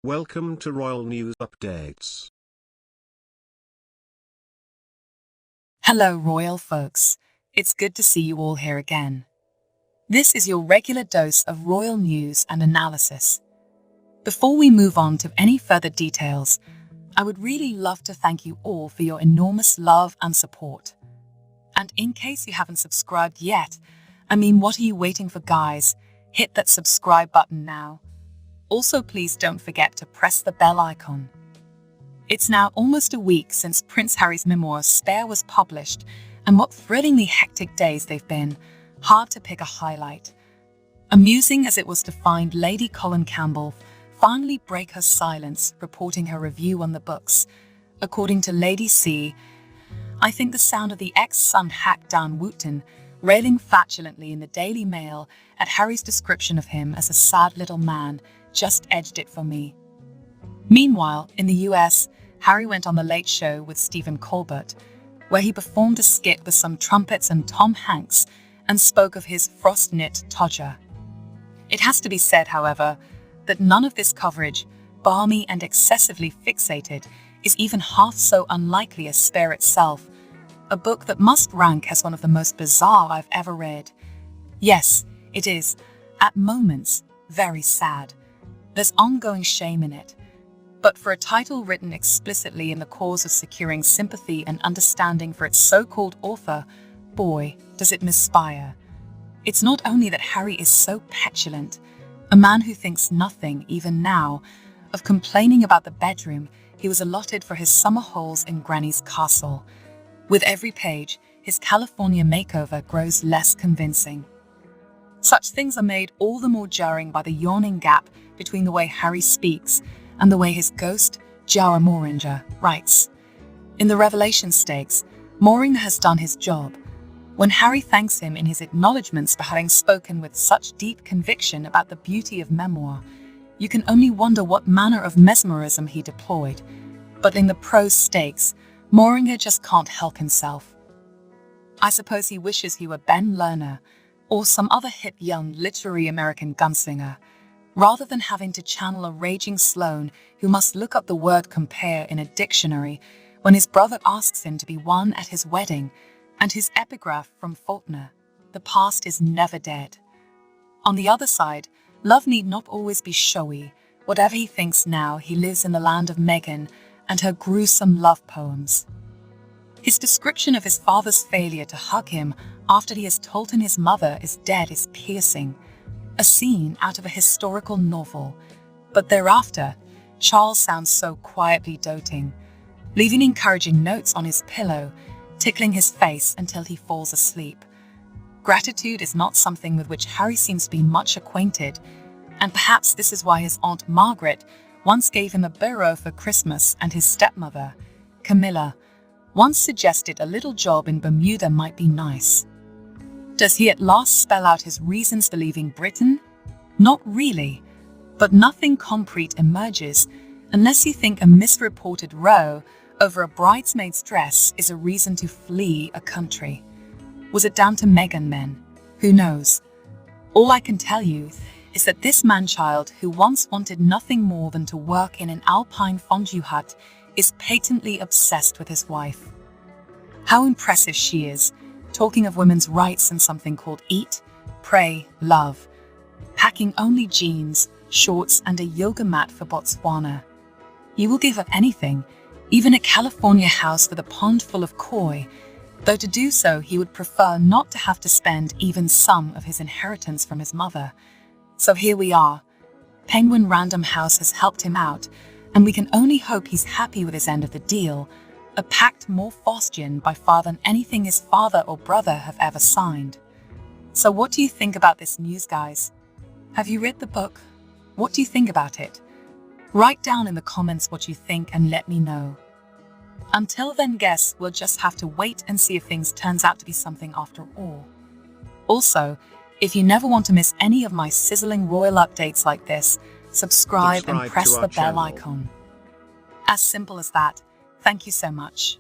Welcome to Royal News Updates. Hello, royal folks. It's good to see you all here again. This is your regular dose of royal news and analysis. Before we move on to any further details, I would really love to thank you all for your enormous love and support. And in case you haven't subscribed yet, what are you waiting for, guys? Hit that subscribe button now. Also, please don't forget to press the bell icon. It's now almost a week since Prince Harry's memoir Spare was published, and what thrillingly hectic days they've been. Hard to pick a highlight. Amusing as it was to find Lady Colin Campbell finally break her silence, reporting her review on the books. According to Lady C, I think the sound of the ex-son hacked down Wooten, railing fatulently in the Daily Mail at Harry's description of him as a sad little man, just edged it for me. Meanwhile, in the US, Harry went on The Late Show with Stephen Colbert, where he performed a skit with some trumpets and Tom Hanks and spoke of his frost-knit todger. It has to be said, however, that none of this coverage, balmy and excessively fixated, is even half so unlikely as Spare itself, a book that must rank as one of the most bizarre I've ever read. Yes, it is, at moments, very sad. There's ongoing shame in it. But for a title written explicitly in the cause of securing sympathy and understanding for its so-called author, boy, does it misfire. It's not only that Harry is so petulant, a man who thinks nothing, even now, of complaining about the bedroom he was allotted for his summer holes in Granny's castle. With every page, his California makeover grows less convincing. Such things are made all the more jarring by the yawning gap between the way Harry speaks and the way his ghost, Jara Mooringer, writes. In the Revelation Stakes, Mooringer has done his job. When Harry thanks him in his acknowledgements for having spoken with such deep conviction about the beauty of memoir, you can only wonder what manner of mesmerism he deployed. But in the prose stakes, Mooringer just can't help himself. I suppose he wishes he were Ben Lerner, or some other hip young literary American gunslinger, rather than having to channel a raging Sloane who must look up the word compare in a dictionary when his brother asks him to be one at his wedding, and his epigraph from Faulkner, "The past is never dead." On the other side, love need not always be showy. Whatever he thinks now, he lives in the land of Meghan and her gruesome love poems. His description of his father's failure to hug him after he has told him his mother is dead is piercing, a scene out of a historical novel. But thereafter, Charles sounds so quietly doting, leaving encouraging notes on his pillow, tickling his face until he falls asleep. Gratitude is not something with which Harry seems to be much acquainted, and perhaps this is why his Aunt Margaret once gave him a bureau for Christmas, and his stepmother, Camilla, once suggested a little job in Bermuda might be nice. Does he at last spell out his reasons for leaving Britain? Not really, but nothing concrete emerges unless you think a misreported row over a bridesmaid's dress is a reason to flee a country. Was it down to Meghan men? Who knows? All I can tell you is that this man-child who once wanted nothing more than to work in an alpine fondue hut is patently obsessed with his wife. How impressive she is, talking of women's rights and something called eat, pray, love, packing only jeans, shorts and a yoga mat for Botswana. He will give up anything, even a California house with a pond full of koi, though to do so he would prefer not to have to spend even some of his inheritance from his mother. So here we are. Penguin Random House has helped him out, and we can only hope he's happy with his end of the deal, a pact more Faustian by far than anything his father or brother have ever signed. So what do you think about this news, guys? Have you read the book? What do you think about it? Write down in the comments what you think and let me know. Until then, guess we'll just have to wait and see if things turns out to be something after all. Also, if you never want to miss any of my sizzling royal updates like this, subscribe and press the bell icon. As simple as that. Thank you so much.